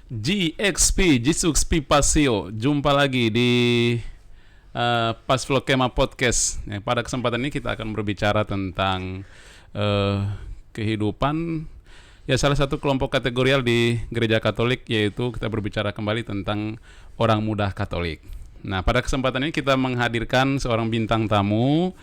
GXP, Jisuxpi Pasio. Jumpa lagi di Pas Vlogema Podcast. Pada kesempatan ini kita akan berbicara tentang kehidupan salah satu kelompok kategorial di Gereja Katolik, yaitu kita berbicara kembali tentang orang muda Katolik. Nah, pada kesempatan ini kita menghadirkan seorang bintang tamu,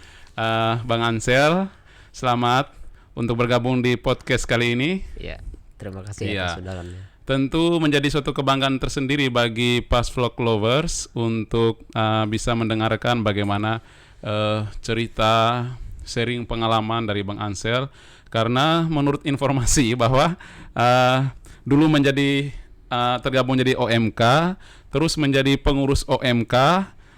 Bang Ansel. Selamat untuk bergabung di podcast kali ini. Ya, terima kasih atas undangannya. Tentu menjadi suatu kebanggaan tersendiri bagi Pas Vlog Lovers untuk bisa mendengarkan bagaimana cerita sharing pengalaman dari Bang Ansel. Karena menurut informasi bahwa dulu menjadi tergabung jadi OMK, terus menjadi pengurus OMK,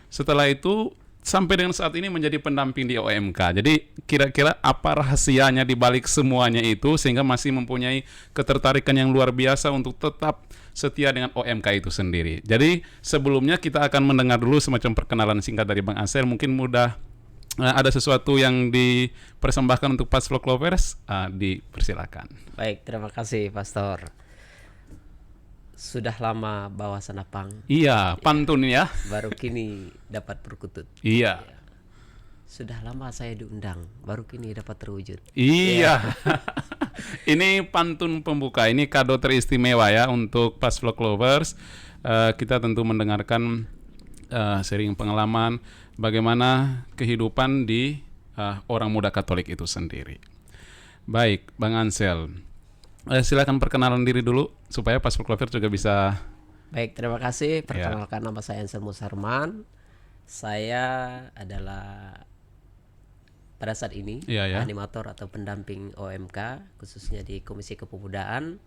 setelah itu sampai dengan saat ini menjadi pendamping di OMK. Jadi kira-kira apa rahasianya di balik semuanya itu sehingga masih mempunyai ketertarikan yang luar biasa untuk tetap setia dengan OMK itu sendiri. Jadi sebelumnya kita akan mendengar dulu semacam perkenalan singkat dari Bang Ansel. Mungkin ada sesuatu yang dipersembahkan untuk Pas Vlog Lovers, dipersilakan. Baik, terima kasih Pastor. Sudah lama bawa senapang. Iya, pantun ya. Baru kini dapat berkutut. Iya. Sudah lama saya diundang, baru kini dapat terwujud. Iya. Ini pantun pembuka, ini kado teristimewa ya untuk Pas Vlog Lovers. Kita tentu mendengarkan sharing pengalaman bagaimana kehidupan di orang muda Katolik itu sendiri. Baik, Bang Ansel, silakan perkenalan diri dulu supaya Pas Vlog Lovers juga bisa. Baik, terima kasih. Perkenalkan, nama saya Ansel Musarman. Saya adalah pada saat ini animator atau pendamping OMK, khususnya di Komisi Kepemudaan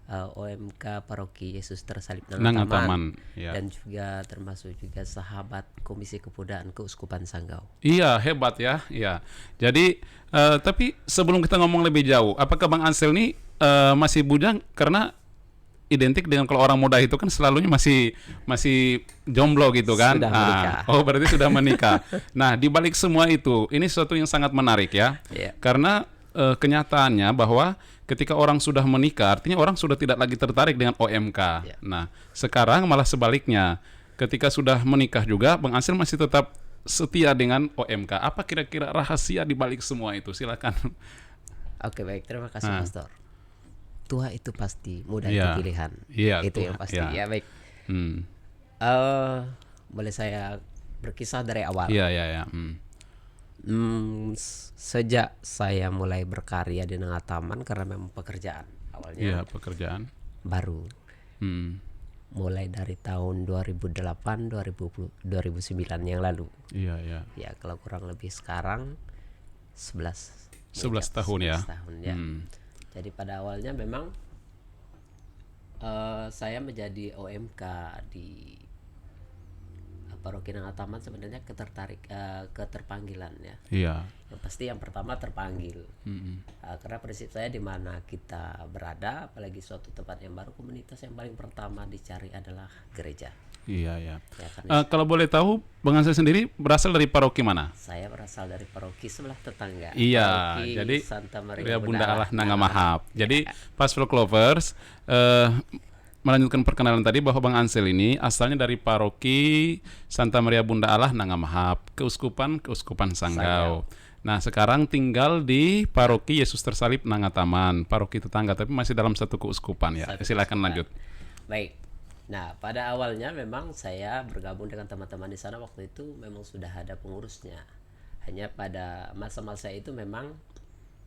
OMK Paroki Yesus Tersalib Nangataman, dan juga termasuk juga sahabat Komisi Kepemudaan Keuskupan Sanggau. Iya, hebat ya. Iya. Jadi tapi sebelum kita ngomong lebih jauh, apakah Bang Ansel ini masih bujang? Karena identik dengan kalau orang muda itu kan selalunya masih jomblo gitu kan. Sudah menikah. Oh, berarti sudah menikah. Nah, di balik semua itu, ini sesuatu yang sangat menarik ya. Karena kenyataannya bahwa ketika orang sudah menikah, artinya orang sudah tidak lagi tertarik dengan OMK. Nah, sekarang malah sebaliknya. Ketika sudah menikah juga, Bang Ansel masih tetap setia dengan OMK. Apa kira-kira rahasia di balik semua itu? Silakan. Oke, baik, terima kasih Pastor. Tua itu pasti, muda itu pilihan. Itu yang pasti. Ya, baik. Boleh saya berkisah dari awal? Iya. Sejak saya mulai berkarya di Nangataman, karena memang pekerjaan awalnya. Iya, pekerjaan baru. Mulai dari tahun 2008, 2009 yang lalu. Iya. Ya, kalau kurang lebih sekarang 11 tahun ya. Jadi pada awalnya memang saya menjadi OMK di Paroki Nangataman sebenarnya keterpanggilan ya. Iya. Yang pasti yang pertama terpanggil. Karena prinsip saya di mana kita berada, apalagi suatu tempat yang baru, komunitas yang paling pertama dicari adalah gereja. Iya. Kalau boleh tahu, Bang Ansel sendiri berasal dari paroki mana? Saya berasal dari paroki sebelah tetangga. Iya, paroki jadi Santa Maria Bunda Allah Nangamahap. Jadi Pas Vlog Lovers melanjutkan perkenalan tadi bahwa Bang Ansel ini asalnya dari paroki Santa Maria Bunda Allah Nangamahap, Keuskupan Sanggau. Nah, sekarang tinggal di paroki Yesus Tersalib Nangataman, paroki tetangga tapi masih dalam satu keuskupan ya. Silakan lanjut. Baik. Nah, pada awalnya memang saya bergabung dengan teman-teman di sana, waktu itu memang sudah ada pengurusnya. Hanya pada masa-masa itu memang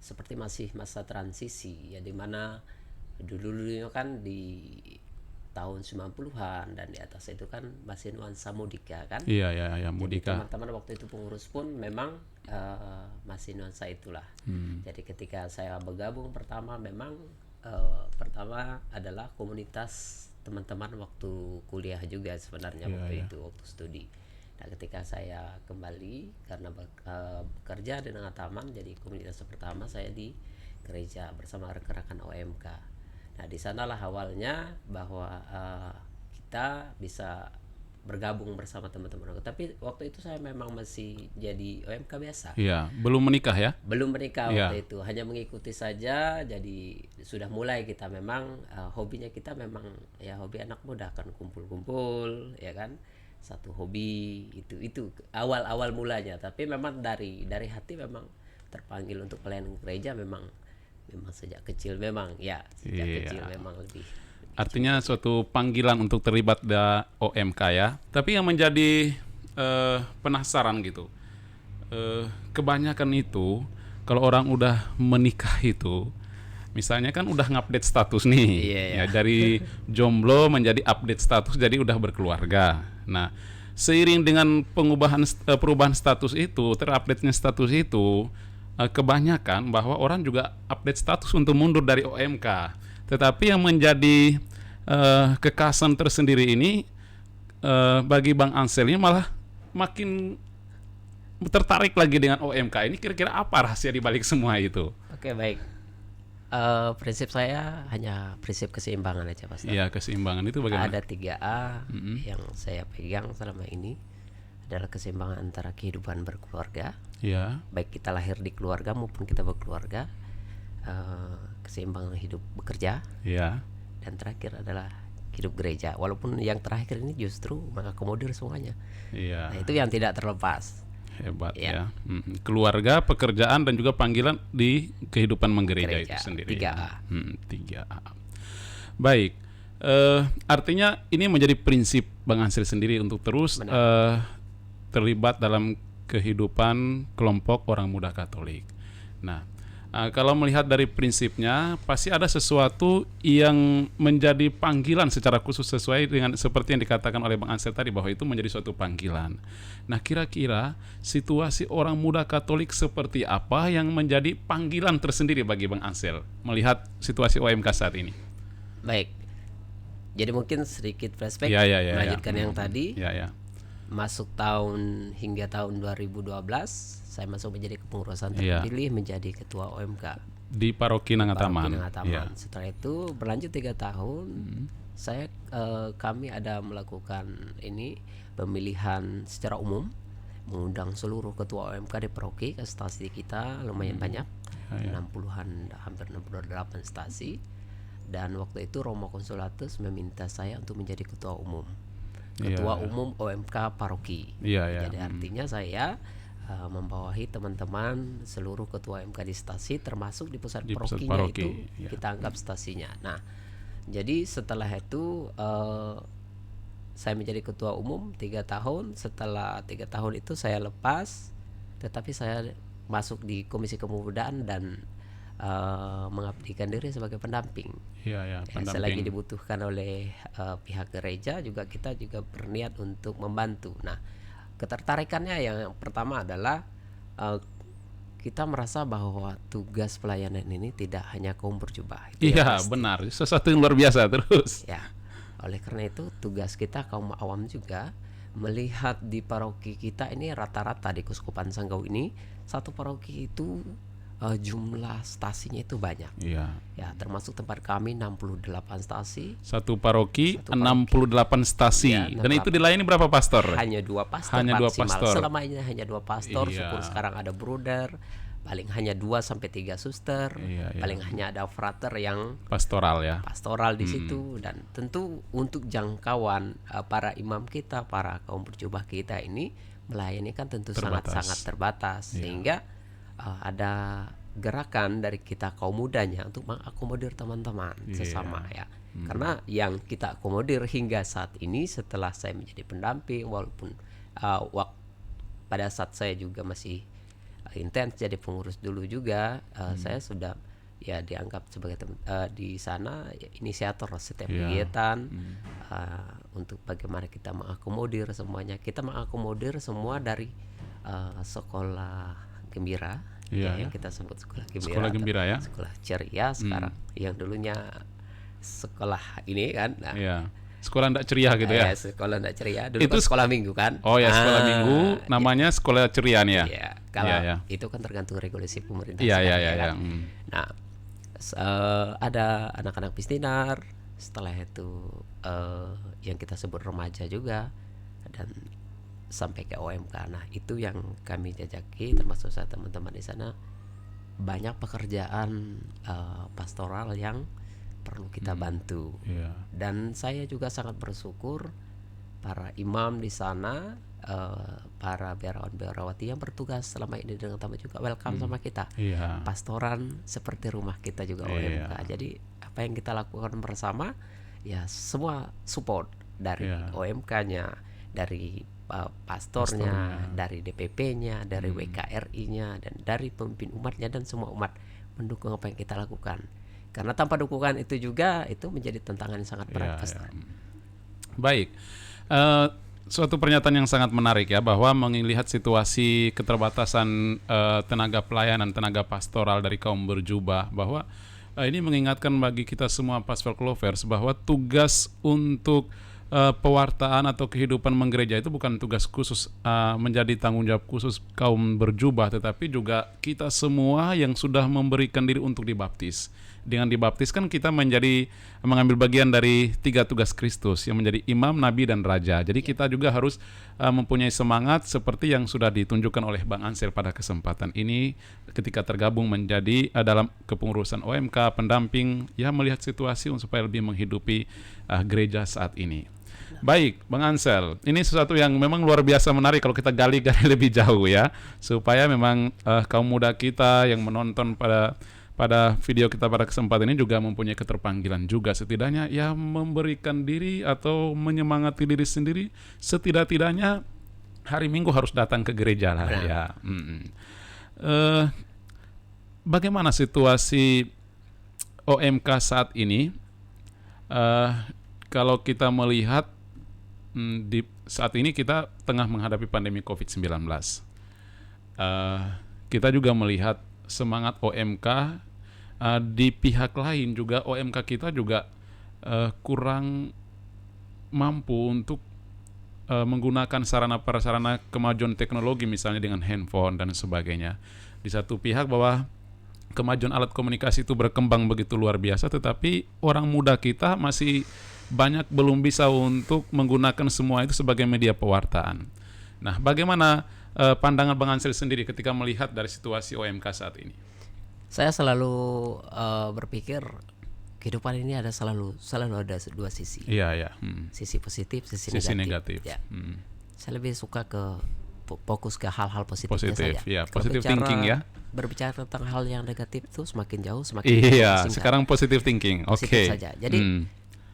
seperti masih masa transisi ya, dimana dulu-dulunya kan di tahun 90-an dan di atas itu kan masih nuansa mudika kan. Iya, mudika. Teman-teman waktu itu pengurus pun memang masih nuansa itulah. Jadi ketika saya bergabung pertama memang pertama adalah komunitas teman-teman waktu kuliah juga sebenarnya itu waktu studi. Nah, ketika saya kembali karena bekerja di Nangataman, jadi komunitas pertama saya di gereja bersama rekan-rekan OMK. Nah, di sanalah awalnya bahwa kita bisa bergabung bersama teman-teman. Tapi waktu itu saya memang masih jadi OMK biasa. Iya, belum menikah ya? Belum menikah Iya. waktu itu, hanya mengikuti saja. Jadi sudah mulai kita memang hobinya kita memang ya hobi anak muda kan, kumpul-kumpul ya kan. Satu hobi itu awal-awal mulanya. Tapi memang dari hati memang terpanggil untuk pelayanan gereja, memang sejak kecil memang ya, sejak Iya. kecil memang lebih. Artinya suatu panggilan untuk terlibat di OMK ya. Tapi yang menjadi penasaran gitu, kebanyakan itu kalau orang udah menikah itu, misalnya kan udah ngupdate status nih, Iya, ya dari jomblo menjadi update status, jadi udah berkeluarga. Nah, seiring dengan perubahan status itu, terupdate-nya status itu, kebanyakan bahwa orang juga update status untuk mundur dari OMK. Tetapi yang menjadi kekhasan tersendiri ini bagi Bang Ansel ini malah makin tertarik lagi dengan OMK ini. Kira-kira apa rahasia di balik semua itu? Oke, baik. Prinsip saya hanya prinsip keseimbangan aja, Pastor. Iya, keseimbangan itu bagaimana? Ada 3A yang saya pegang selama ini, adalah keseimbangan antara kehidupan berkeluarga, Iya, baik kita lahir di keluarga maupun kita berkeluarga, keseimbangan hidup bekerja, iya, dan terakhir adalah hidup gereja. Walaupun yang terakhir ini justru mengakomodir semuanya. iya. Nah, itu yang tidak terlepas. Hebat Ya. ya. Keluarga, pekerjaan, dan juga panggilan di kehidupan menggereja Gereja, itu sendiri. 3A. 3A. Baik. Artinya ini menjadi prinsip Bang Ansel sendiri untuk terus terlibat dalam kehidupan kelompok orang muda Katolik. Nah, kalau melihat dari prinsipnya, pasti ada sesuatu yang menjadi panggilan secara khusus sesuai dengan seperti yang dikatakan oleh Bang Ansel tadi, bahwa itu menjadi suatu panggilan. Nah, kira-kira situasi orang muda Katolik seperti apa yang menjadi panggilan tersendiri bagi Bang Ansel melihat situasi OMK saat ini? Baik. Jadi mungkin sedikit flashback, Ya. melanjutkan yang tadi. Ya. Masuk hingga tahun 2012 saya masuk menjadi kepengurusan Iya. terpilih menjadi ketua OMK Di Paroki Nangataman. Paroki Nangataman. Ya. Setelah itu berlanjut 3 tahun, kami ada melakukan ini pemilihan secara umum, mengundang seluruh ketua OMK di paroki ke stasi kita lumayan banyak, 60-an, hampir 68 stasi. Dan waktu itu Romo Konsulatus meminta saya untuk menjadi ketua umum. Ketua umum OMK paroki. Iya. Jadi artinya saya membawahi teman-teman seluruh ketua OMK di stasi, termasuk di pusat parokinya paroki, itu ya. kita anggap stasinya. Nah, jadi setelah itu saya menjadi ketua umum 3 tahun. Setelah 3 tahun itu saya lepas, tetapi saya masuk di Komisi Kemudaan dan mengabdikan diri sebagai pendamping. Iya, pendamping. Selagi dibutuhkan oleh pihak gereja, kita juga berniat untuk membantu. Nah, ketertarikannya yang pertama adalah kita merasa bahwa tugas pelayanan ini tidak hanya kaum berjubah. Iya, benar. Sesuatu yang luar biasa terus. Ya, oleh karena itu tugas kita kaum awam juga melihat di paroki kita ini, rata-rata di Keuskupan Sanggau ini satu paroki itu jumlah stasinya itu banyak. Iya. Ya, termasuk tempat kami 68 stasi. Satu paroki 68 stasi. Ya, Dan itu dilayani berapa pastor? Hanya 2 pastor Hanya 2 maksimal. pastor. Selama ini hanya 2 pastor. Iya. Syukur sekarang ada bruder, paling hanya 2 sampai 3 suster. Iya. Paling hanya ada frater yang Pastoral ya. pastoral di situ. Dan tentu untuk jangkauan para imam kita, para kaum berjubah kita ini melayani kan tentu sangat-sangat terbatas. Sehingga ada gerakan dari kita kaum mudanya untuk mengakomodir teman-teman sesama ya. Karena yang kita akomodir hingga saat ini setelah saya menjadi pendamping, walaupun pada saat saya juga masih intens jadi pengurus dulu juga, saya sudah ya dianggap sebagai di sana inisiator setiap kegiatan untuk bagaimana kita mengakomodir semuanya. Kita mengakomodir semua dari sekolah gembira. Yang kita sebut sekolah gembira. Sekolah gembira ya. Sekolah ceria sekarang. Yang dulunya sekolah ini kan. Nah, sekolah ndak ceria gitu ya. Sekolah ndak ceria. Dulu itu kan sekolah minggu kan. Oh ya, sekolah minggu namanya sekolah ceria nih ya. Iya. Kalau itu kan tergantung regulasi pemerintah. Iya. Nah, ada anak-anak Pistinar. Setelah itu yang kita sebut remaja juga. dan sampai ke OMK. Nah, itu yang kami jajaki, termasuk saya teman-teman di sana, banyak pekerjaan pastoral yang perlu kita bantu. Dan saya juga sangat bersyukur para imam di sana, para biarawan-biarawati yang bertugas selama ini dengan tamu juga welcome sama kita. Pastoran seperti rumah kita juga OMK. Jadi apa yang kita lakukan bersama, ya semua support dari OMK-nya, dari pastornya, dari DPP-nya, dari WKRI-nya, dan dari pemimpin umatnya, dan semua umat mendukung apa yang kita lakukan. Karena tanpa dukungan itu juga, itu menjadi tantangan yang sangat berat, Pastor. Baik, suatu pernyataan yang sangat menarik ya, bahwa melihat situasi keterbatasan tenaga pelayanan, tenaga pastoral dari kaum berjubah, bahwa ini mengingatkan bagi kita semua Pasflock Lovers bahwa tugas untuk pewartaan atau kehidupan menggereja itu bukan tugas khusus, menjadi tanggung jawab khusus kaum berjubah, tetapi juga kita semua yang sudah memberikan diri untuk dibaptis. Dengan dibaptis kan kita mengambil bagian dari 3 tugas Kristus yang menjadi imam, nabi, dan raja. Jadi kita juga harus mempunyai semangat seperti yang sudah ditunjukkan oleh Bang Ansel pada kesempatan ini ketika tergabung menjadi dalam kepengurusan OMK, pendamping, ya melihat situasi supaya lebih menghidupi gereja saat ini. Baik, Bang Ansel, ini sesuatu yang memang luar biasa menarik kalau kita gali-gali lebih jauh ya, supaya memang kaum muda kita yang menonton pada video kita pada kesempatan ini juga mempunyai keterpanggilan juga, setidaknya ya memberikan diri atau menyemangati diri sendiri, setidak-tidaknya hari Minggu harus datang ke gereja lah ya. Bagaimana situasi OMK saat ini? Kalau kita melihat di saat ini kita tengah menghadapi pandemi COVID-19, kita juga melihat semangat OMK, di pihak lain juga OMK kita juga kurang mampu untuk menggunakan sarana prasarana kemajuan teknologi, misalnya dengan handphone dan sebagainya. Di satu pihak bahwa kemajuan alat komunikasi itu berkembang begitu luar biasa, tetapi orang muda kita masih banyak belum bisa untuk menggunakan semua itu sebagai media pewartaan. Nah, bagaimana pandangan Bang Ansel sendiri ketika melihat dari situasi OMK saat ini? Saya selalu berpikir kehidupan ini selalu ada 2 sisi. Sisi positif, sisi negatif. Ya. Saya lebih suka fokus ke hal-hal positifnya saja. Positive thinking ya. Berbicara tentang hal yang negatif itu semakin jauh, semakin singkat. Sekarang positive thinking. Positif saja. Jadi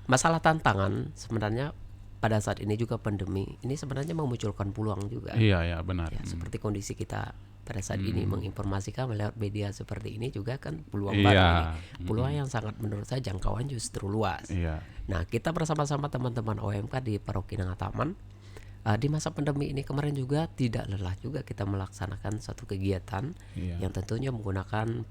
masalah tantangan sebenarnya pada saat ini juga pandemi ini sebenarnya memunculkan peluang juga. Iya, benar. Ya, seperti kondisi kita pada saat ini menginformasikan lewat media seperti ini juga kan peluang baru ini. Peluang yang sangat menurut saya jangkauan justru luas. Nah, kita bersama-sama teman-teman OMK di Paroki Nangataman di masa pandemi ini kemarin juga tidak lelah juga kita melaksanakan satu kegiatan yang tentunya menggunakan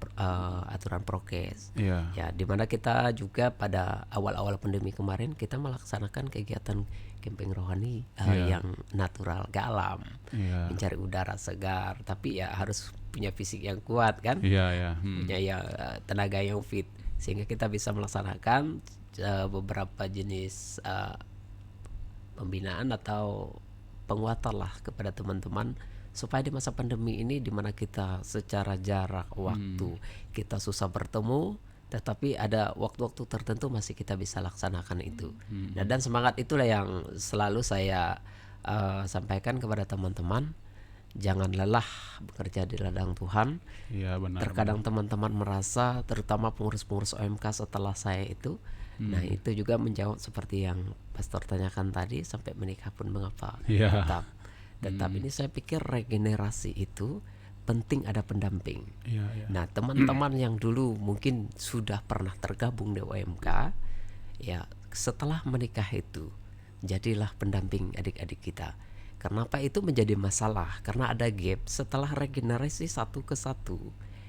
aturan prokes. Ya, di mana kita juga pada awal-awal pandemi kemarin kita melaksanakan kegiatan camping rohani yang natural ke alam, mencari udara segar, tapi ya harus punya fisik yang kuat kan, punya tenaga yang fit, sehingga kita bisa melaksanakan beberapa jenis pembinaan atau penguatan lah kepada teman-teman supaya di masa pandemi ini di mana kita secara jarak waktu kita susah bertemu, tetapi ada waktu-waktu tertentu masih kita bisa laksanakan itu. Nah, dan semangat itulah yang selalu saya sampaikan kepada teman-teman, jangan lelah bekerja di ladang Tuhan. Terkadang teman-teman merasa, terutama pengurus-pengurus OMK setelah saya itu, nah itu juga menjawab seperti yang Pastor tanyakan tadi, sampai menikah pun mengapa tetap ini saya pikir regenerasi itu penting ada pendamping. Nah, teman-teman yang dulu mungkin sudah pernah tergabung di OMK, ya setelah menikah itu jadilah pendamping adik-adik kita. Kenapa itu menjadi masalah? Karena ada gap setelah regenerasi satu ke satu.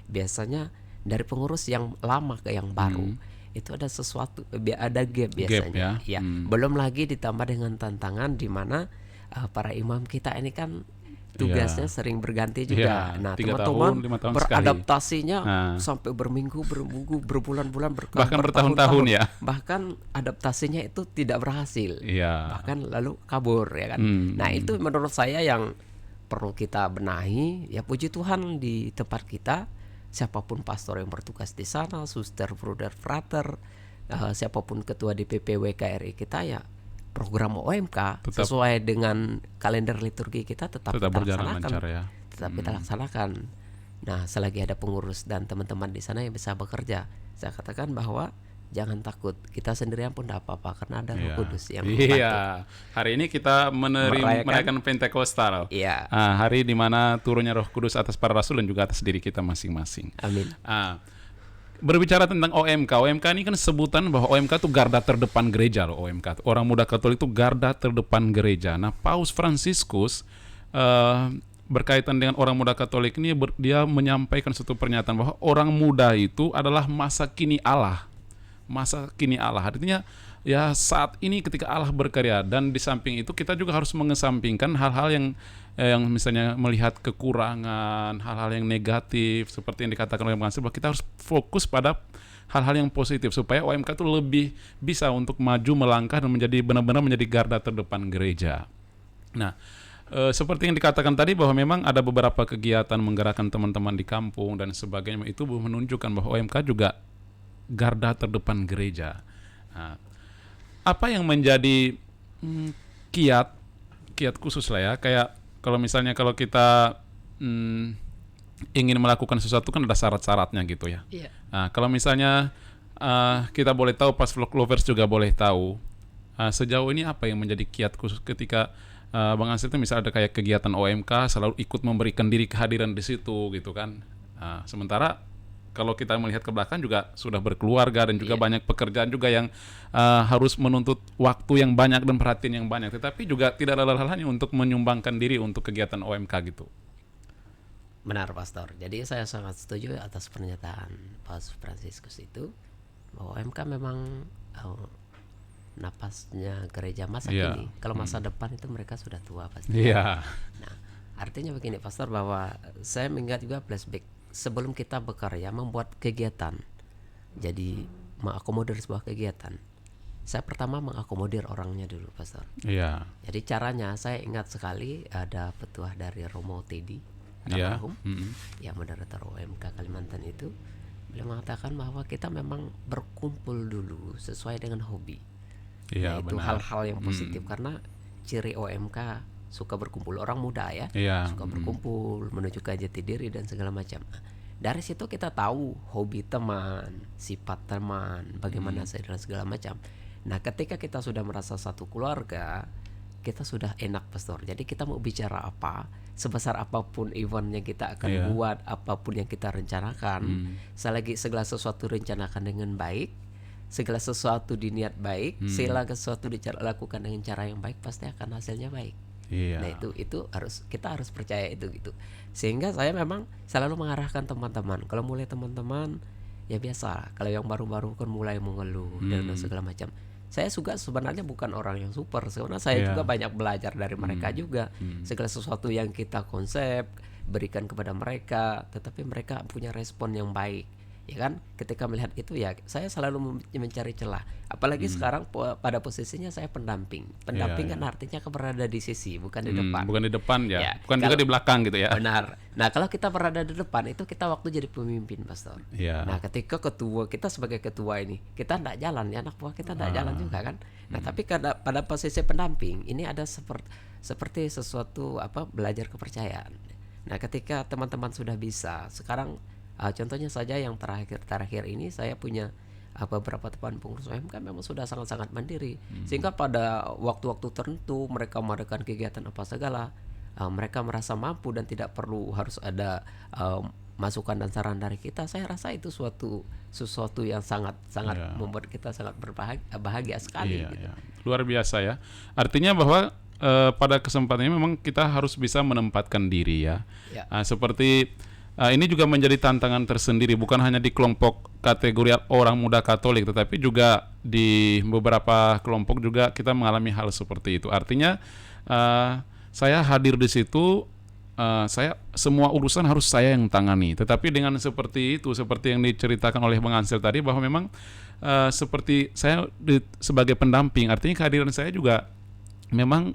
Biasanya dari pengurus yang lama ke yang baru itu ada sesuatu, ada gap biasanya. Belum lagi ditambah dengan tantangan di mana para imam kita ini kan tugasnya sering berganti juga. Iya, Nah, 3 teman-teman tahun, 5 tahun sekali. beradaptasinya Nah. sampai berminggu, berbulan-bulan, Bahkan bertahun-tahun ya. Bahkan adaptasinya itu tidak berhasil. Iya. Bahkan lalu kabur ya kan. Nah, itu menurut saya yang perlu kita benahi. Ya puji Tuhan di tempat kita siapapun pastor yang bertugas di sana, suster, bruder, frater, siapapun ketua DPP WKRI kita, ya program OMK Tetap sesuai dengan kalender liturgi kita tetap kita berjalan laksanakan. lancar ya. Tetap kita laksanakan. Nah, selagi ada pengurus dan teman-teman di sana yang bisa bekerja, saya katakan bahwa jangan takut, kita sendirian pun tidak apa-apa karena ada Roh Kudus yang membantu. Iya. Hari ini kita merayakan Pentekostal. Iya. Hari di mana turunnya Roh Kudus atas para rasul dan juga atas diri kita masing-masing. Amin. Berbicara tentang OMK ini kan sebutan bahwa OMK itu garda terdepan gereja loh. OMK, orang muda Katolik itu garda terdepan gereja. Nah, Paus Fransiskus berkaitan dengan orang muda Katolik ini, dia menyampaikan suatu pernyataan bahwa orang muda itu adalah masa kini Allah. Masa kini Allah, artinya ya saat ini ketika Allah berkarya, dan di samping itu kita juga harus mengesampingkan hal-hal yang misalnya melihat kekurangan, hal-hal yang negatif seperti yang dikatakan oleh Bang Ansel, bahwa kita harus fokus pada hal-hal yang positif supaya OMK itu lebih bisa untuk maju melangkah dan menjadi benar-benar menjadi garda terdepan gereja. Nah, seperti yang dikatakan tadi bahwa memang ada beberapa kegiatan menggerakkan teman-teman di kampung dan sebagainya, itu menunjukkan bahwa OMK juga garda terdepan gereja. Nah, apa yang menjadi kiat khusus lah ya, kayak kalau misalnya kalau kita ingin melakukan sesuatu kan ada syarat-syaratnya gitu ya. Iya. Nah, kalau misalnya kita boleh tahu, pas Vlog Lovers juga boleh tahu sejauh ini apa yang menjadi kiat khusus ketika Bang Ansel itu misalnya ada kayak kegiatan OMK selalu ikut memberikan diri kehadiran di situ gitu kan. Sementara kalau kita melihat ke belakang juga sudah berkeluarga dan juga banyak pekerjaan juga yang harus menuntut waktu yang banyak dan perhatian yang banyak, tetapi juga tidak lelah-lelahnya untuk menyumbangkan diri untuk kegiatan OMK gitu. Benar, Pastor. Jadi saya sangat setuju atas pernyataan Paus Fransiskus itu, bahwa OMK memang napasnya gereja masa kini. Kalau masa depan itu mereka sudah tua pasti. Iya. Nah, artinya begini, Pastor, bahwa saya mengingat juga flashback sebelum kita berkarya membuat kegiatan, jadi mengakomodir sebuah kegiatan, saya pertama mengakomodir orangnya dulu, Pastor. Iya. Jadi caranya saya ingat sekali ada petuah dari Romo Teddy almarhum, yang moderator OMK Kalimantan itu, beliau mengatakan bahwa kita memang berkumpul dulu sesuai dengan hobi. Iya, itu benar. hal-hal yang positif, karena ciri OMK suka berkumpul, orang muda ya, suka berkumpul, menunjukkan jati diri dan segala macam. Dari situ kita tahu hobi teman, sifat teman, bagaimana saya dan segala macam. Nah, ketika kita sudah merasa satu keluarga, kita sudah enak, Pastor. Jadi kita mau bicara apa, sebesar apapun eventnya kita akan buat, apapun yang kita rencanakan, selagi segala sesuatu rencanakan dengan baik, segala sesuatu diniat baik, segala sesuatu dilakukan dengan cara yang baik, pasti akan hasilnya baik. Iya. Nah, itu kita harus percaya itu gitu. Sehingga saya memang selalu mengarahkan teman-teman. Kalau mulai teman-teman ya biasa, kalau yang baru-baru kan mulai mengeluh dan segala macam. Saya juga sebenarnya bukan orang yang super, sebenarnya saya juga banyak belajar dari mereka juga. Segala sesuatu yang kita konsep berikan kepada mereka, tetapi mereka punya respon yang baik. Ya kan, ketika melihat itu ya saya selalu mencari celah. Apalagi sekarang pada posisinya saya pendamping. Pendamping kan artinya berada di sisi, bukan di depan. Bukan di depan ya, bukan kalau, juga di belakang gitu ya. Benar. Nah, kalau kita berada di depan itu kita waktu jadi pemimpin, Pastor. Nah, ketika ketua kita sebagai ketua ini, kita tidak jalan ya, anak buah kita tidak jalan juga kan. Nah, tapi pada posisi pendamping ini ada seperti sesuatu belajar kepercayaan. Nah, ketika teman-teman sudah bisa, sekarang contohnya saja yang terakhir ini saya punya beberapa teman pengurus OMK memang sudah sangat-sangat mandiri, sehingga pada waktu-waktu tertentu mereka mengadakan kegiatan apa segala, mereka merasa mampu dan tidak perlu harus ada masukan dan saran dari kita. Saya rasa itu sesuatu yang sangat membuat kita sangat bahagia sekali. Gitu. Luar biasa ya. Artinya bahwa pada kesempatan ini memang kita harus bisa menempatkan diri ya. Seperti ini juga menjadi tantangan tersendiri, bukan hanya di kelompok kategori orang muda Katolik, tetapi juga di beberapa kelompok juga kita mengalami hal seperti itu. Artinya saya hadir di situ saya semua urusan harus saya yang tangani. Tetapi dengan seperti itu, seperti yang diceritakan oleh Bang Ansel tadi, bahwa memang seperti saya sebagai pendamping, artinya kehadiran saya juga memang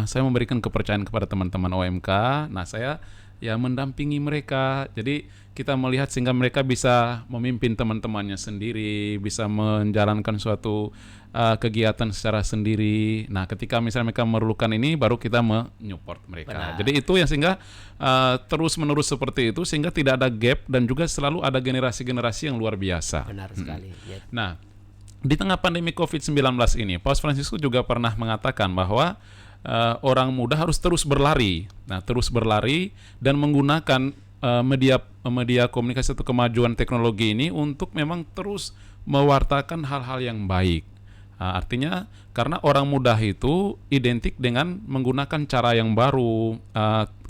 saya memberikan kepercayaan kepada teman-teman OMK. Nah, saya ya mendampingi mereka. Jadi kita melihat sehingga mereka bisa memimpin teman-temannya sendiri, bisa menjalankan suatu kegiatan secara sendiri. Nah, ketika misalnya mereka memerlukan ini, baru kita menyupport mereka. Benar. Jadi itu yang sehingga terus-menerus seperti itu, sehingga tidak ada gap dan juga selalu ada generasi-generasi yang luar biasa. Benar sekali. Ya. Nah, di tengah pandemi COVID-19 ini, Paus Fransiskus juga pernah mengatakan bahwa orang muda harus terus berlari. Nah, terus berlari dan menggunakan media komunikasi atau kemajuan teknologi ini untuk memang terus mewartakan hal-hal yang baik. Artinya karena orang muda itu identik dengan menggunakan cara yang baru,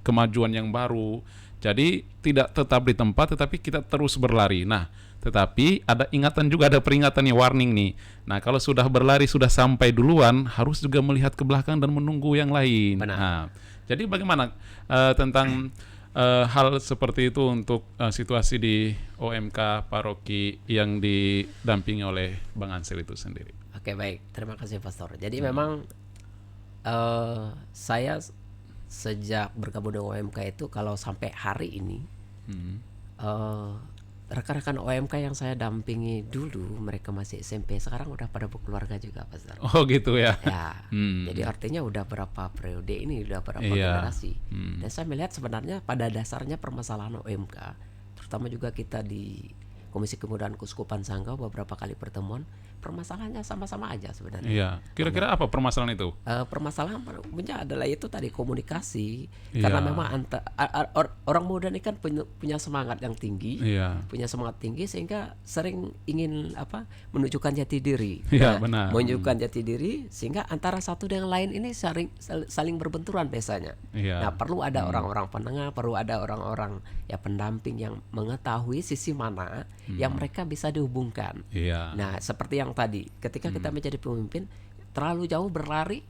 kemajuan yang baru. Jadi tidak tetap di tempat, tetapi kita terus berlari. Nah, tetapi ada ingatan juga, ada peringatan nih, warning nih. Nah, kalau sudah berlari, sudah sampai duluan, harus juga melihat ke belakang dan menunggu yang lain. Benar. Nah, jadi bagaimana tentang hal seperti itu untuk situasi di OMK paroki yang didampingi oleh Bang Ansel itu sendiri? Oke, baik. Terima kasih Pastor. Jadi memang saya sejak bergabung dengan OMK itu, kalau sampai hari ini rekan-rekan OMK yang saya dampingi dulu, mereka masih SMP, sekarang udah pada berkeluarga juga, Pastor. Oh gitu ya. Ya, jadi artinya udah berapa periode ini, udah berapa generasi. Dan saya melihat sebenarnya pada dasarnya permasalahan OMK, terutama juga kita di Komisi Kemudaan Keuskupan Sanggau beberapa kali pertemuan, permasalahannya sama-sama aja sebenarnya. Iya. Kira-kira apa permasalahan itu? Permasalahan punya adalah itu tadi, komunikasi. Karena memang orang muda ini kan punya semangat yang tinggi, punya semangat tinggi sehingga sering ingin menunjukkan jati diri. Iya, benar. Menunjukkan jati diri sehingga antara satu dengan lain ini saling berbenturan biasanya. Nah, perlu ada orang-orang penengah, perlu ada orang-orang pendamping yang mengetahui sisi mana yang mereka bisa dihubungkan. Nah, seperti yang tadi, ketika kita menjadi pemimpin terlalu jauh berlari,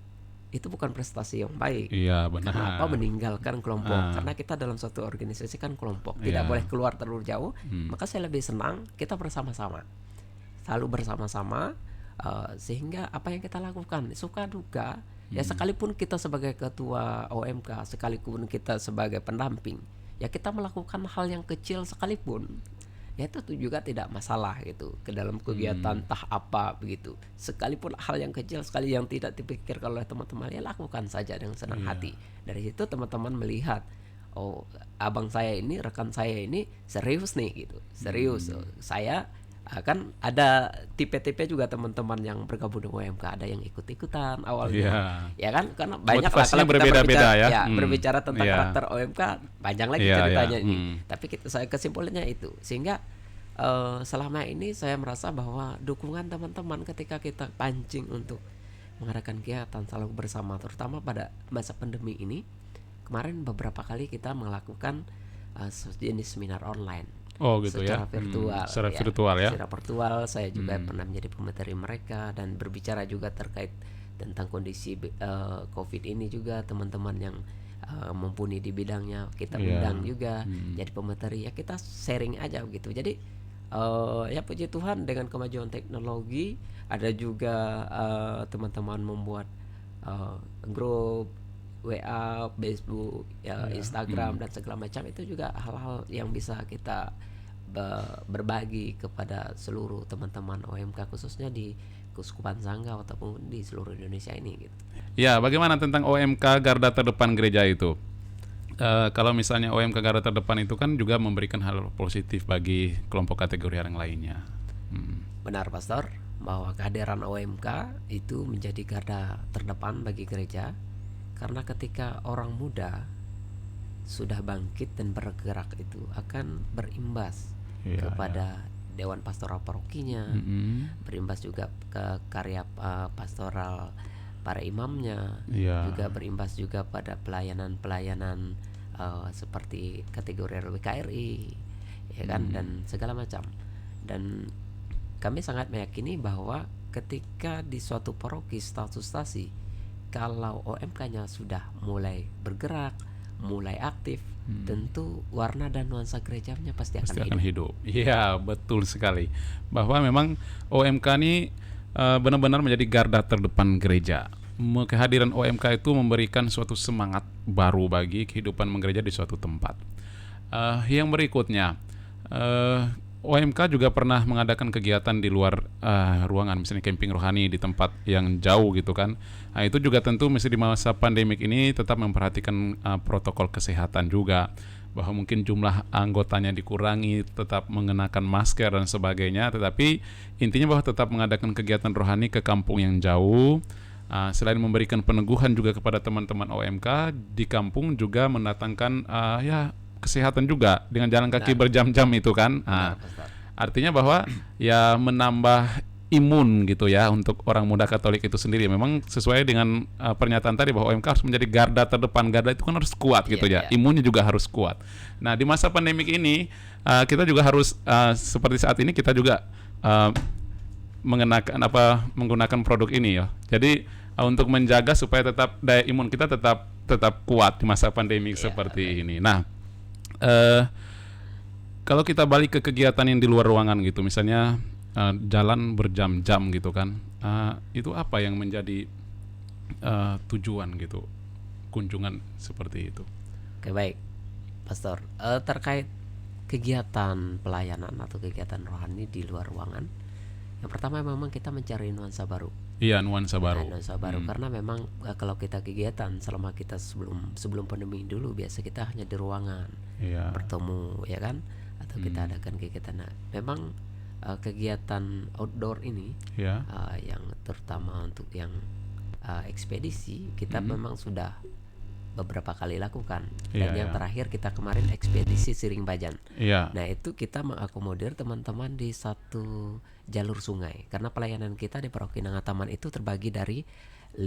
itu bukan prestasi yang baik. Iya, benar. Kenapa meninggalkan kelompok? Karena kita dalam suatu organisasi kan kelompok, tidak boleh keluar terlalu jauh. Maka saya lebih senang kita bersama-sama, selalu bersama-sama, sehingga apa yang kita lakukan, suka duka, ya sekalipun kita sebagai ketua OMK, sekalipun kita sebagai pendamping, ya kita melakukan hal yang kecil sekalipun, ya itu juga tidak masalah gitu, ke dalam kegiatan entah apa begitu, sekalipun hal yang kecil sekali yang tidak dipikirkan oleh teman-teman, ya lakukan saja dengan senang hati. Dari situ teman-teman melihat, oh abang saya ini, rekan saya ini serius nih gitu, serius. Saya kan ada tipe-tipe juga teman-teman yang bergabung dengan OMK, ada yang ikut-ikutan awalnya, ya kan, karena banyak lah kalau kita berbeda-beda berbicara tentang karakter OMK panjang lagi ceritanya ini. Tapi saya kesimpulannya itu, sehingga selama ini saya merasa bahwa dukungan teman-teman ketika kita pancing untuk mengadakan kegiatan selalu bersama, terutama pada masa pandemi ini. Kemarin beberapa kali kita melakukan jenis seminar online. Oh gitu secara virtual, secara virtual ya. Secara virtual, saya juga pernah menjadi pemateri mereka dan berbicara juga terkait tentang kondisi COVID ini juga, teman-teman yang mumpuni di bidangnya kita undang juga jadi pemateri, ya kita sharing aja gitu. Jadi ya puji Tuhan dengan kemajuan teknologi, ada juga teman-teman membuat grup WA, Facebook, Instagram dan segala macam. Itu juga hal-hal yang bisa kita berbagi kepada seluruh teman-teman OMK, khususnya di Keuskupan Sanggau ataupun di seluruh Indonesia ini gitu. Ya, bagaimana tentang OMK Garda Terdepan Gereja itu? Kalau misalnya OMK Garda Terdepan itu kan juga memberikan hal positif bagi kelompok kategori yang lainnya. Benar, Pastor, bahwa kehadiran OMK itu menjadi garda terdepan bagi gereja. Karena ketika orang muda sudah bangkit dan bergerak, itu akan berimbas kepada Dewan Pastoral Parokinya, berimbas juga ke karya pastoral para imamnya, juga berimbas juga pada pelayanan-pelayanan seperti kategori RWKRI, ya kan, dan segala macam. Dan kami sangat meyakini bahwa ketika di suatu paroki, status stasi, kalau OMK-nya sudah mulai bergerak, mulai aktif, tentu warna dan nuansa gerejanya pasti Pasti akan akan hidup. hidup. Iya, betul sekali. Bahwa memang OMK ini benar-benar menjadi garda terdepan gereja. Kehadiran OMK itu memberikan suatu semangat baru bagi kehidupan menggereja di suatu tempat. Yang berikutnya, OMK juga pernah mengadakan kegiatan di luar ruangan, misalnya camping rohani di tempat yang jauh gitu kan. Nah, itu juga tentu mesti di masa pandemik ini tetap memperhatikan protokol kesehatan juga, bahwa mungkin jumlah anggotanya dikurangi, tetap mengenakan masker dan sebagainya, tetapi intinya bahwa tetap mengadakan kegiatan rohani ke kampung yang jauh. Selain memberikan peneguhan juga kepada teman-teman OMK di kampung, juga mendatangkan ya kesehatan juga dengan jalan kaki berjam-jam itu kan. Pastor. Artinya bahwa ya menambah imun gitu ya untuk orang muda Katolik itu sendiri. Memang sesuai dengan pernyataan tadi bahwa OMK harus menjadi garda terdepan. Garda itu kan harus kuat gitu ya. Imunnya juga harus kuat. Nah, di masa pandemik ini kita juga harus seperti saat ini kita juga menggunakan produk ini ya. Jadi untuk menjaga supaya tetap daya imun kita tetap kuat di masa pandemik seperti ini. Nah, kalau kita balik ke kegiatan yang di luar ruangan gitu, misalnya jalan berjam-jam gitu kan, itu apa yang menjadi tujuan gitu kunjungan seperti itu? Oke, baik, Pastor. Terkait kegiatan pelayanan atau kegiatan rohani di luar ruangan, yang pertama memang kita mencari nuansa baru. Iya, nuansa baru. Nuansa baru karena memang kalau kita kegiatan selama kita sebelum pandemi dulu biasa kita hanya di ruangan bertemu ya kan, atau kita adakan kegiatan. Nah, memang kegiatan outdoor ini yang terutama untuk yang ekspedisi kita memang sudah beberapa kali lakukan, dan yang terakhir kita kemarin ekspedisi Siring Bajan. Nah, itu kita mengakomodir teman-teman di satu jalur sungai, karena pelayanan kita di Paroki Nangataman itu terbagi dari 5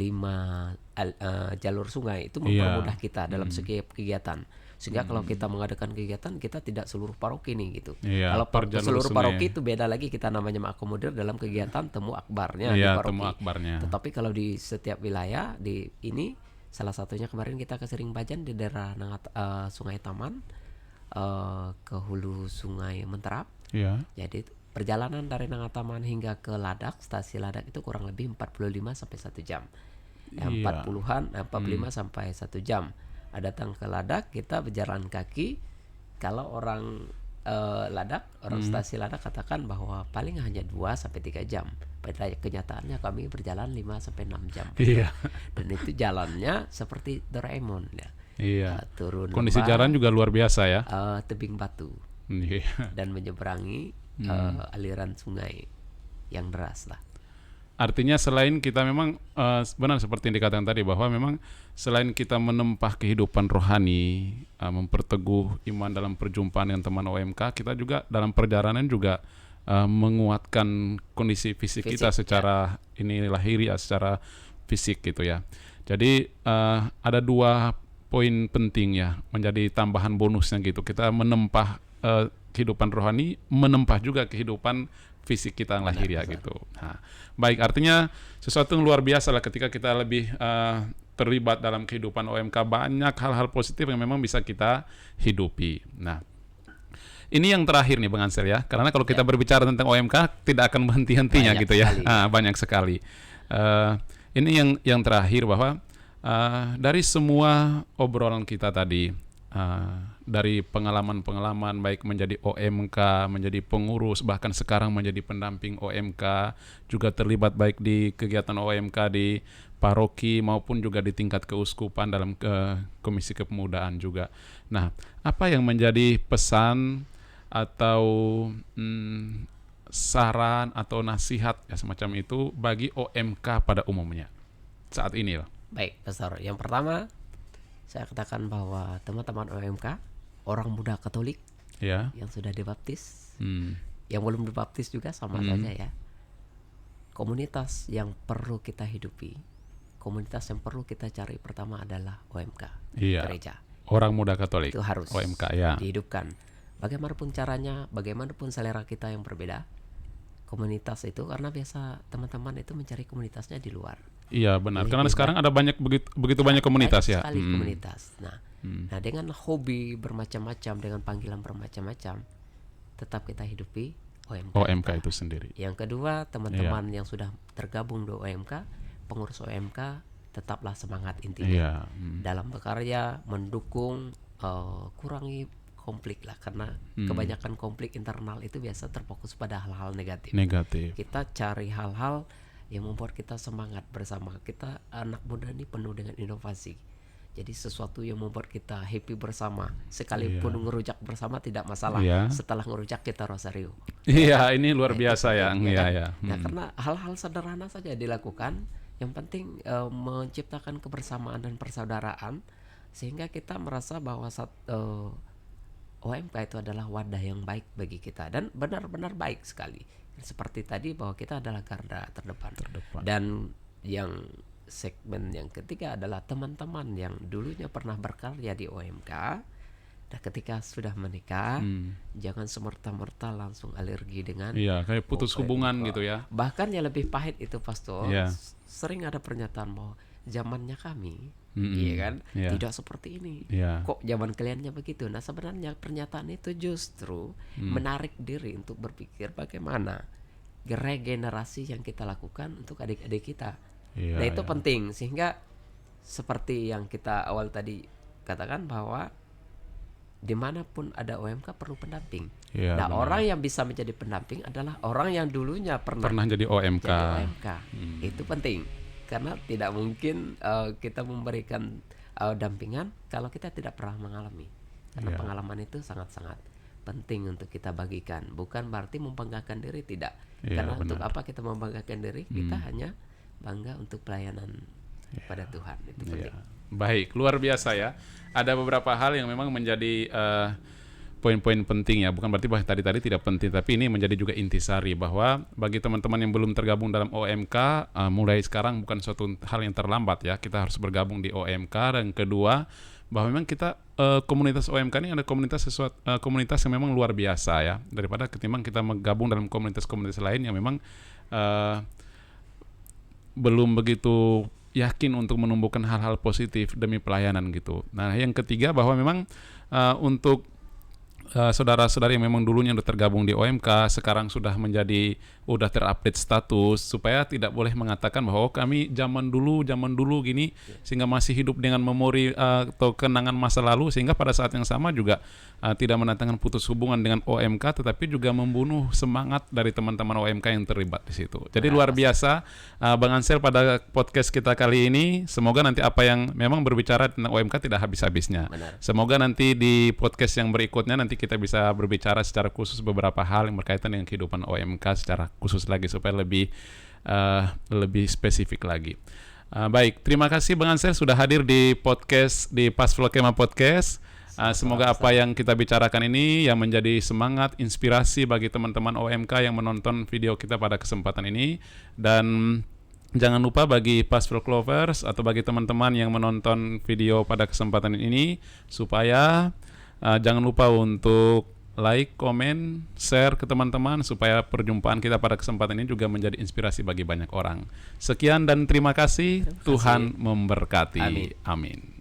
jalur sungai. Itu mempermudah kita dalam setiap kegiatan, sehingga kalau kita mengadakan kegiatan kita tidak seluruh paroki nih gitu. Kalau seluruh paroki itu beda lagi, kita namanya mengakomodir dalam kegiatan temu akbarnya di paroki. Temu akbarnya. Tetapi kalau di setiap wilayah di ini, salah satunya kemarin kita ke Siring Bajan di daerah Sungai Taman, ke hulu Sungai Menterap. Jadi perjalanan dari Nangataman hingga ke Ladak, stasi Ladak itu kurang lebih 45 sampai 1 jam. 45 sampai 1 jam. Datang ke Ladak, kita berjalan kaki. Kalau orang Ladak, orang stasi Ladak katakan bahwa paling hanya 2 sampai 3 jam. Pada kenyataannya kami berjalan 5 sampai 6 jam. Dan itu jalannya seperti Doraemon ya. Turun kondisi jalan juga luar biasa ya. Tebing batu. Dan menyeberangi aliran sungai yang deras lah. Artinya selain kita memang benar seperti yang dikatakan tadi, bahwa memang selain kita menempah kehidupan rohani, memperteguh iman dalam perjumpaan dengan teman OMK, kita juga dalam perjalanan juga menguatkan kondisi fisik kita secara ini lahiriah, secara fisik gitu ya. Jadi ada 2 poin penting ya, menjadi tambahan bonusnya gitu. Kita menempah kehidupan rohani, menempah juga kehidupan fisik kita yang lahiriah gitu. Nah, baik, artinya sesuatu yang luar biasa lah ketika kita lebih terlibat dalam kehidupan OMK. Banyak hal-hal positif yang memang bisa kita hidupi. Nah, ini yang terakhir nih Bang Ansel ya, karena kalau kita berbicara tentang OMK tidak akan berhenti-hentinya gitu ya. Banyak sekali. Ini yang terakhir, bahwa dari semua obrolan kita tadi, dari pengalaman-pengalaman baik menjadi OMK, menjadi pengurus, bahkan sekarang menjadi pendamping OMK, juga terlibat baik di kegiatan OMK di paroki maupun juga di tingkat keuskupan dalam komisi kepemudaan juga. Nah, apa yang menjadi pesan atau saran atau nasihat ya semacam itu bagi OMK pada umumnya saat ini loh? Baik, Pastor. Yang pertama, saya katakan bahwa teman-teman OMK, orang muda Katolik yang sudah dibaptis, yang belum dibaptis juga sama saja ya. Komunitas yang perlu kita hidupi, komunitas yang perlu kita cari pertama adalah OMK, gereja. Orang muda Katolik itu harus OMK dihidupkan. Bagaimanapun caranya, bagaimanapun selera kita yang berbeda, komunitas itu karena biasa teman-teman itu mencari komunitasnya di luar. Iya benar. Karena Lebih sekarang ada begitu banyak komunitas ya. Sekali komunitas. Nah, dengan hobi bermacam-macam, dengan panggilan bermacam-macam, tetap kita hidupi OMK. OMK itu sendiri. Yang kedua, teman-teman yang sudah tergabung di OMK, pengurus OMK, tetaplah semangat intinya dalam bekerja, mendukung, kurangi konflik lah, karena kebanyakan konflik internal itu biasa terfokus pada hal-hal negatif. Kita cari hal-hal yang membuat kita semangat bersama. Kita anak muda ini penuh dengan inovasi. Jadi sesuatu yang membuat kita happy bersama. Sekalipun ngerujak bersama tidak masalah. Setelah ngerujak kita rosario. Iya, ini luar biasa ya. Nah, karena hal-hal sederhana saja dilakukan. Yang penting menciptakan kebersamaan dan persaudaraan, sehingga kita merasa bahwa OMK itu adalah wadah yang baik bagi kita, dan benar-benar baik sekali. Seperti tadi bahwa kita adalah garda terdepan. Dan yang segmen yang ketiga adalah teman-teman yang dulunya pernah berkarya di OMK. Nah, ketika sudah menikah, jangan semerta-merta langsung alergi dengan kayak putus hubungan gitu ya. Bahkan yang lebih pahit itu, Pastor, sering ada pernyataan bahwa zamannya kami, tidak seperti ini. Kok zaman kaliannya begitu? Nah, sebenarnya pernyataan itu justru menarik diri untuk berpikir bagaimana regenerasi yang kita lakukan untuk adik-adik kita. Nah, itu penting, sehingga seperti yang kita awal tadi katakan bahwa dimanapun ada OMK perlu pendamping. Orang yang bisa menjadi pendamping adalah orang yang dulunya pernah jadi OMK. Itu penting, karena tidak mungkin kita memberikan dampingan kalau kita tidak pernah mengalami. Karena pengalaman itu sangat-sangat penting untuk kita bagikan. Bukan berarti membanggakan diri, tidak. Karena untuk apa kita membanggakan diri? Kita hanya bangga untuk pelayanan pada Tuhan. Itu penting. Baik, luar biasa ya. Ada beberapa hal yang memang menjadi poin-poin penting ya. Bukan berarti bahwa tadi tidak penting, tapi ini menjadi juga intisari bahwa bagi teman-teman yang belum tergabung dalam OMK, mulai sekarang bukan suatu hal yang terlambat ya. Kita harus bergabung di OMK. Dan kedua, bahwa memang kita komunitas OMK ini ada komunitas yang memang luar biasa ya. Daripada ketimbang kita menggabung dalam komunitas-komunitas lain yang memang belum begitu yakin untuk menumbuhkan hal-hal positif demi pelayanan gitu. Nah, yang ketiga bahwa memang untuk saudara-saudari yang memang dulunya sudah tergabung di OMK, sekarang sudah terupdate status, supaya tidak boleh mengatakan bahwa kami zaman dulu gini, sehingga masih hidup dengan memori atau kenangan masa lalu, sehingga pada saat yang sama juga tidak mendatangkan putus hubungan dengan OMK, tetapi juga membunuh semangat dari teman-teman OMK yang terlibat di situ. Jadi luar biasa Bang Ansel pada podcast kita kali ini. Semoga nanti apa yang memang berbicara tentang OMK tidak habis-habisnya. Semoga nanti di podcast yang berikutnya nanti kita bisa berbicara secara khusus beberapa hal yang berkaitan dengan kehidupan OMK secara khusus lagi, supaya lebih spesifik lagi. Baik, terima kasih Bang Ansel sudah hadir di podcast di Pasflock Kemah Podcast. Semoga apa yang kita bicarakan ini yang menjadi semangat, inspirasi bagi teman-teman OMK yang menonton video kita pada kesempatan ini. Dan jangan lupa bagi Pasflock Lovers atau bagi teman-teman yang menonton video pada kesempatan ini, supaya jangan lupa untuk like, komen, share ke teman-teman, supaya perjumpaan kita pada kesempatan ini juga menjadi inspirasi bagi banyak orang. Sekian dan terima kasih. Tuhan memberkati. Amin.